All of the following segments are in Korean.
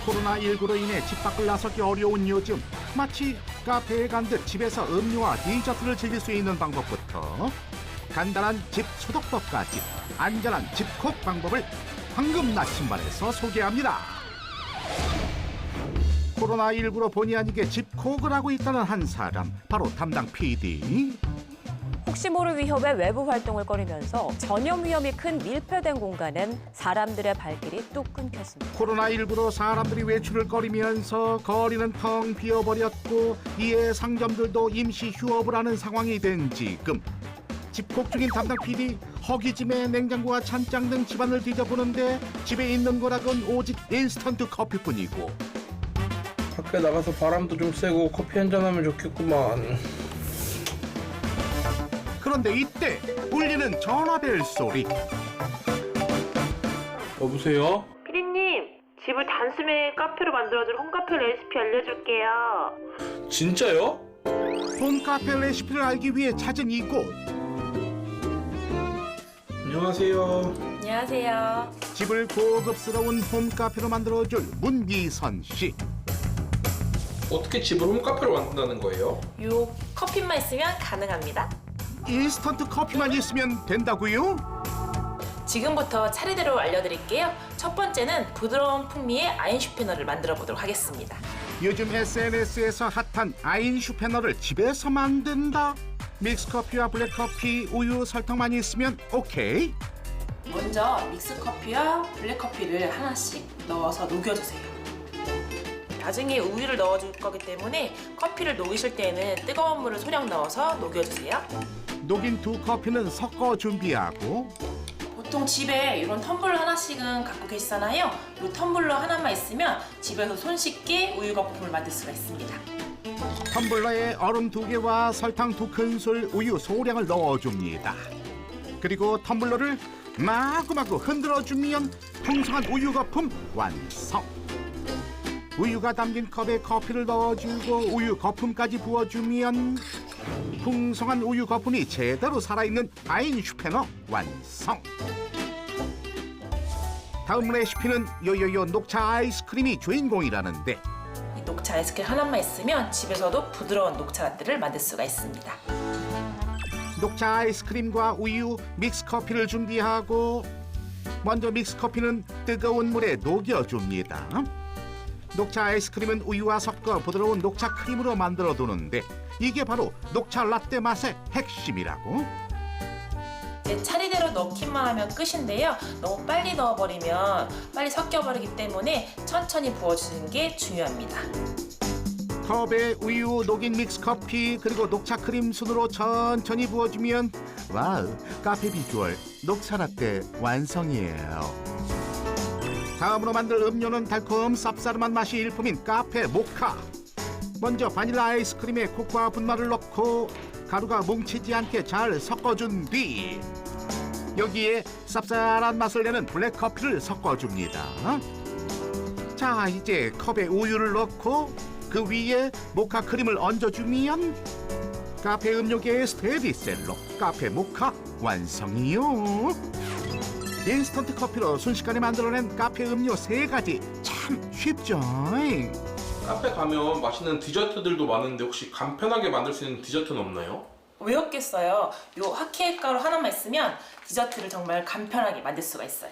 코로나19로 인해 집 밖을 나서기 어려운 요즘, 마치 카페에 간 듯 집에서 음료와 디저트를 즐길 수 있는 방법부터 간단한 집 소독법까지 안전한 집콕 방법을 황금 나침반에서 소개합니다. 코로나19로 본의 아니게 집콕을 하고 있다는 한 사람, 바로 담당 PD. 혹시 모를 위협에 외부 활동을 꺼리면서 전염 위험이 큰 밀폐된 공간엔 사람들의 발길이 뚝 끊겼습니다. 코로나19로 사람들이 외출을 꺼리면서 거리는 텅 비어버렸고 이에 상점들도 임시 휴업을 하는 상황이 된 지금 집콕 중인 담당 PD, 허기짐에 냉장고와 찬장 등 집안을 뒤져보는데 집에 있는 거라곤 오직 인스턴트 커피뿐이고. 밖에 나가서 바람도 좀 쐬고 커피 한잔하면 좋겠구만. 그런데 이때 울리는 전화벨 소리. 여보세요? 피디님, 집을 단숨에 카페로 만들어줄 홈카페 레시피 알려줄게요. 진짜요? 홈카페 레시피를 알기 위해 찾은 이곳. 안녕하세요. 안녕하세요. 집을 고급스러운 홈카페로 만들어줄 문기선 씨. 어떻게 집을 홈카페로 만든다는 거예요? 요 커피만 있으면 가능합니다. 인스턴트 커피만 있으면 된다고요? 지금부터 차례대로 알려드릴게요. 첫 번째는 부드러운 풍미의 아인슈페너를 만들어 보도록 하겠습니다. 요즘 SNS에서 핫한 아인슈페너를 집에서 만든다. 믹스커피와 블랙커피, 우유, 설탕만 있으면 오케이. 먼저 믹스커피와 블랙커피를 하나씩 넣어서 녹여주세요. 나중에 우유를 넣어줄 거기 때문에 커피를 녹이실 때는 뜨거운 물을 소량 넣어서 녹여주세요. 녹인 두 커피는 섞어 준비하고 보통 집에 이런 텀블러 하나씩은 갖고 계시잖아요. 이 텀블러 하나만 있으면 집에서 손쉽게 우유 거품을 만들 수가 있습니다. 텀블러에 얼음 2개와 설탕 2큰술, 우유 소량을 넣어줍니다. 그리고 텀블러를 마구마구 흔들어주면 풍성한 우유 거품 완성. 우유가 담긴 컵에 커피를 넣어주고 우유 거품까지 부어주면 풍성한 우유 거품이 제대로 살아있는 아인슈페너 완성. 다음 레시피는 요요요 녹차 아이스크림이 주인공이라는데 이 녹차 아이스크림 하나만 있으면 집에서도 부드러운 녹차 라떼를 만들 수가 있습니다. 녹차 아이스크림과 우유, 믹스커피를 준비하고 먼저 믹스커피는 뜨거운 물에 녹여줍니다. 녹차 아이스크림은 우유와 섞어 부드러운 녹차 크림으로 만들어두는데 이게 바로 녹차 라떼 맛의 핵심이라고. 이제 차례대로 넣기만 하면 끝인데요. 너무 빨리 넣어버리면 빨리 섞여버리기 때문에 천천히 부어주는 게 중요합니다. 컵에 우유, 녹인 믹스커피 그리고 녹차 크림 순으로 천천히 부어주면 와우, 카페 비주얼 녹차 라떼 완성이에요. 다음으로 만들 음료는 달콤 쌉싸름한 맛이 일품인 카페 모카. 먼저 바닐라 아이스크림에 코코아 분말을 넣고 가루가 뭉치지 않게 잘 섞어준 뒤 여기에 쌉쌀한 맛을 내는 블랙커피를 섞어줍니다. 자, 이제 컵에 우유를 넣고 그 위에 모카 크림을 얹어주면 카페 음료계의 스테디셀러 카페 모카 완성이요. 인스턴트 커피로 순식간에 만들어낸 카페 음료 3가지 참 쉽죠? 카페 가면 맛있는 디저트들도 많은데 혹시 간편하게 만들 수 있는 디저트는 없나요? 왜 없겠어요? 요 핫케이크 가루 하나만 있으면 디저트를 정말 간편하게 만들 수가 있어요.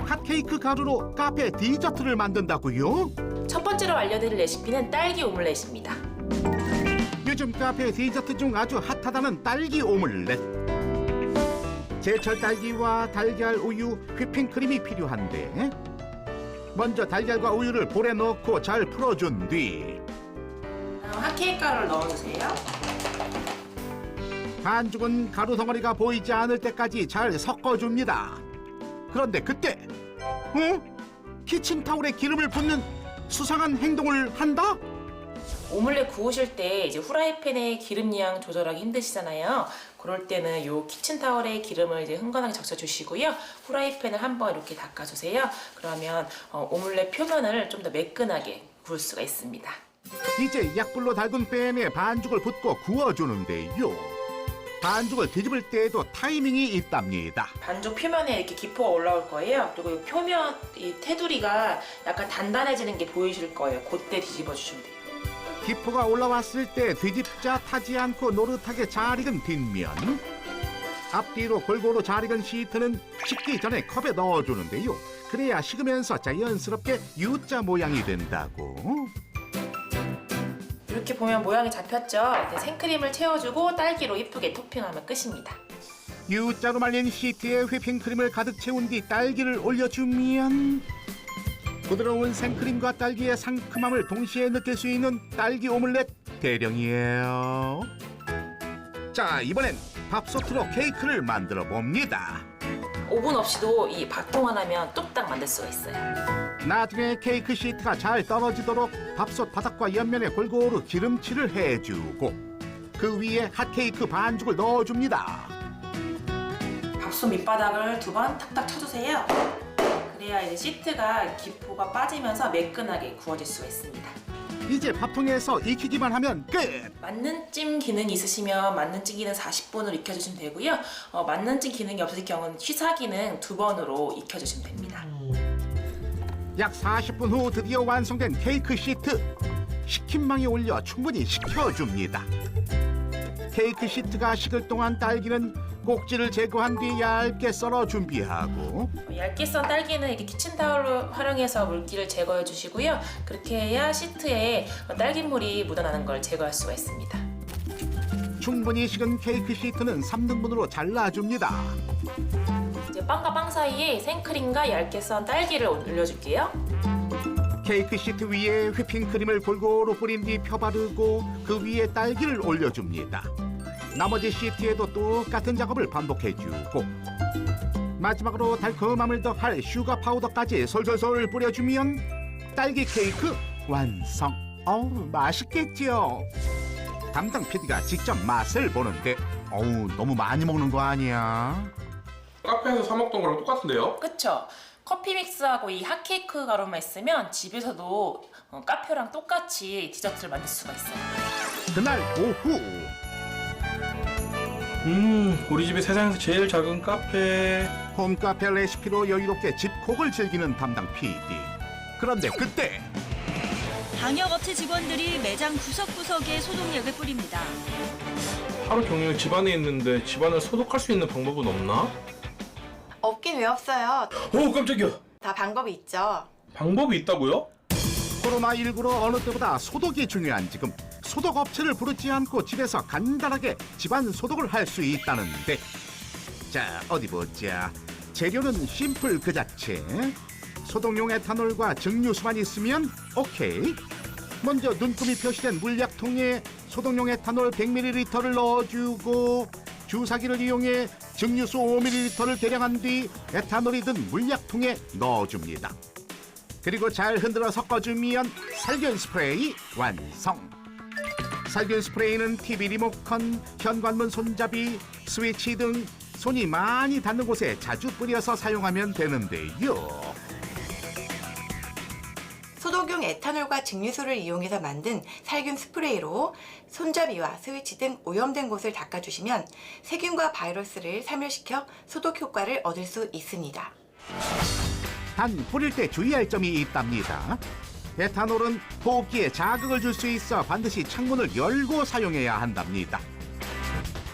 핫케이크 가루로 카페 디저트를 만든다고요? 첫 번째로 알려드릴 레시피는 딸기 오믈렛입니다. 요즘 카페 디저트 중 아주 핫하다는 딸기 오믈렛. 제철 딸기와 달걀, 우유, 휘핑크림이 필요한데 먼저 달걀과 우유를 볼에 넣고 잘 풀어준 뒤 핫케이크 가루를 넣어주세요. 반죽은 가루 덩어리가 보이지 않을 때까지 잘 섞어줍니다. 그런데 그때 키친타올에 기름을 붓는 수상한 행동을 한다? 오믈렛 구우실 때 이제 후라이팬에 기름량 조절하기 힘드시잖아요. 그럴 때는 요 키친타월에 기름을 이제 흥건하게 적셔주시고요. 후라이팬을 한번 이렇게 닦아주세요. 그러면 오믈렛 표면을 좀 더 매끈하게 구울 수가 있습니다. 이제 약불로 달군 팬에 반죽을 붓고 구워주는데요. 반죽을 뒤집을 때에도 타이밍이 있답니다. 반죽 표면에 이렇게 기포가 올라올 거예요. 그리고 이 표면 이 테두리가 약간 단단해지는 게 보이실 거예요. 그때 뒤집어 주시면 돼요. 기포가 올라왔을 때 뒤집자 타지 않고 노릇하게 잘 익은 뒷면, 앞뒤로 골고루 잘 익은 시트는 식기 전에 컵에 넣어주는데요. 그래야 식으면서 자연스럽게 U자 모양이 된다고. 이렇게 보면 모양이 잡혔죠? 이제 생크림을 채워주고 딸기로 예쁘게 토핑하면 끝입니다. U자로 말린 시트에 휘핑크림을 가득 채운 뒤 딸기를 올려주면 부드러운 생크림과 딸기의 상큼함을 동시에 느낄 수 있는 딸기 오믈렛 대령이에요. 자, 이번엔 밥솥으로 케이크를 만들어 봅니다. 오븐 없이도 이 밥통 하나면 뚝딱 만들 수가 있어요. 나중에 케이크 시트가 잘 떨어지도록 밥솥 바닥과 옆면에 골고루 기름칠을 해주고 그 위에 핫케이크 반죽을 넣어줍니다. 밥솥 밑바닥을 2번 탁탁 쳐주세요. 그래야 이제 시트가 기포가 빠지면서 매끈하게 구워질 수가 있습니다. 이제 밥통에서 익히기만 하면 끝! 맞는 찜 기능이 있으시면 맞는 찜 기능 40분으로 익혀주시면 되고요. 맞는 찜 기능이 없으실 경우는 취사 기능 2번으로 익혀주시면 됩니다. 약 40분 후 드디어 완성된 케이크 시트. 식힌망에 올려 충분히 식혀줍니다. 케이크 시트가 식을 동안 딸기는 꼭지를 제거한 뒤 얇게 썰어 준비하고 얇게 썬 딸기는 이렇게 키친타올로 활용해서 물기를 제거해 주시고요. 그렇게 해야 시트에 딸기물이 묻어나는 걸 제거할 수가 있습니다. 충분히 식은 케이크 시트는 3등분으로 잘라줍니다. 이제 빵과 빵 사이에 생크림과 얇게 썬 딸기를 올려줄게요. 케이크 시트 위에 휘핑크림을 골고루 뿌린 뒤 펴바르고 그 위에 딸기를 올려줍니다. 나머지 시트에도 똑같은 작업을 반복해주고 마지막으로 달콤함을 더할 슈가 파우더까지 솔솔솔 뿌려주면 딸기 케이크 완성. 어우, 맛있겠죠? 담당 PD가 직접 맛을 보는데 어우, 너무 많이 먹는 거 아니야? 카페에서 사 먹던 거랑 똑같은데요? 그쵸? 커피 믹스하고 이 핫케이크 가루만 있으면 집에서도 카페랑 똑같이 디저트를 만들 수가 있어요. 그날 오후 우리 집이 세상에서 제일 작은 카페. 홈카페 레시피로 여유롭게 집콕을 즐기는 담당 PD. 그런데 그때 방역업체 직원들이 매장 구석구석에 소독약을 뿌립니다. 하루 종일 집안에 있는데 집안을 소독할 수 있는 방법은 없나? 없긴 왜 없어요. 오, 깜짝이야. 다 방법이 있죠. 방법이 있다고요? 코로나19로 어느 때보다 소독이 중요한 지금 소독업체를 부르지 않고 집에서 간단하게 집안 소독을 할 수 있다는데 자, 어디 보자. 재료는 심플 그 자체. 소독용 에탄올과 증류수만 있으면 오케이. 먼저 눈금이 표시된 물약통에 소독용 에탄올 100ml를 넣어주고 주사기를 이용해 증류수 5ml를 계량한 뒤 에탄올이 든 물약통에 넣어줍니다. 그리고 잘 흔들어 섞어주면 살균 스프레이 완성. 살균 스프레이는 TV 리모컨, 현관문 손잡이, 스위치 등 손이 많이 닿는 곳에 자주 뿌려서 사용하면 되는데요. 소독용 에탄올과 증류수를 이용해서 만든 살균 스프레이로 손잡이와 스위치 등 오염된 곳을 닦아주시면 세균과 바이러스를 사멸시켜 소독 효과를 얻을 수 있습니다. 단 뿌릴 때 주의할 점이 있답니다. 에탄올은 호흡기에 자극을 줄 수 있어 반드시 창문을 열고 사용해야 한답니다.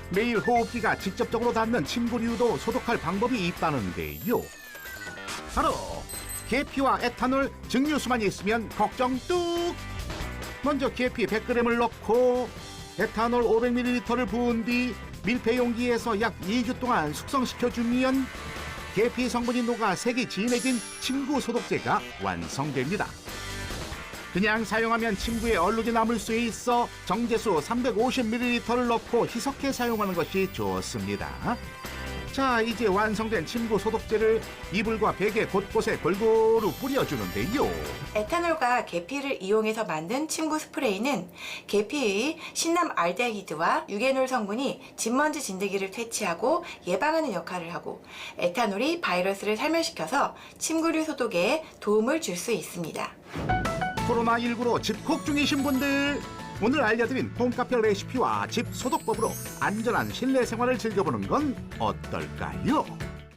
매일 호흡기가 직접적으로 닿는 침구류도 소독할 방법이 있다는데요. 바로 계피와 에탄올, 증류수만 있으면 걱정 뚝! 먼저 계피 100g을 넣고 에탄올 500ml를 부은 뒤 밀폐 용기에서 약 2주 동안 숙성시켜주면 계피 성분이 녹아 색이 진해진 침구 소독제가 완성됩니다. 그냥 사용하면 침구에 얼룩이 남을 수 있어 정제수 350ml를 넣고 희석해 사용하는 것이 좋습니다. 자, 이제 완성된 침구 소독제를 이불과 베개 곳곳에 골고루 뿌려주는데요. 에탄올과 계피를 이용해서 만든 침구 스프레이는 계피의 신남 알데히드와 유게놀 성분이 진먼지 진드기를 퇴치하고 예방하는 역할을 하고 에탄올이 바이러스를 사멸시켜서 침구류 소독에 도움을 줄 수 있습니다. 코로나19로 집콕 중이신 분들 오늘 알려드린 홈카페 레시피와 집 소독법으로 안전한 실내 생활을 즐겨보는 건 어떨까요?